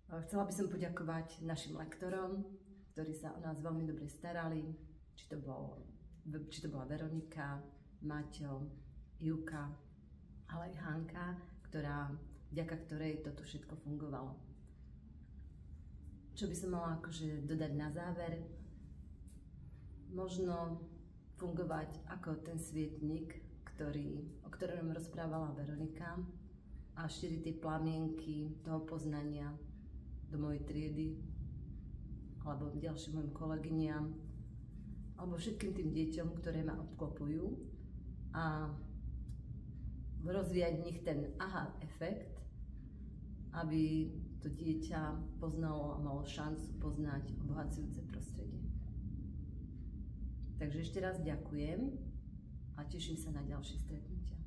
Chcela by som poďakovať našim lektorom, ktorí sa o nás veľmi dobre starali, či to bola Veronika, Maťo, Ivka, ale aj Hanka, vďaka ktorej toto všetko fungovalo. Čo by som mala akože dodať na záver? Možno fungovať ako ten svietnik, o ktorom rozprávala Veronika, a šíriť tie plamienky toho poznania do mojej triedy, alebo ďalším mojim kolegyniam, alebo všetkým tým deťom, ktoré ma obklopujú, a rozvíjať v nich ten aha efekt, aby to dieťa poznalo a malo šancu poznať obohacujúce prostredie. Takže ešte raz ďakujem a teším sa na ďalšie stretnutia.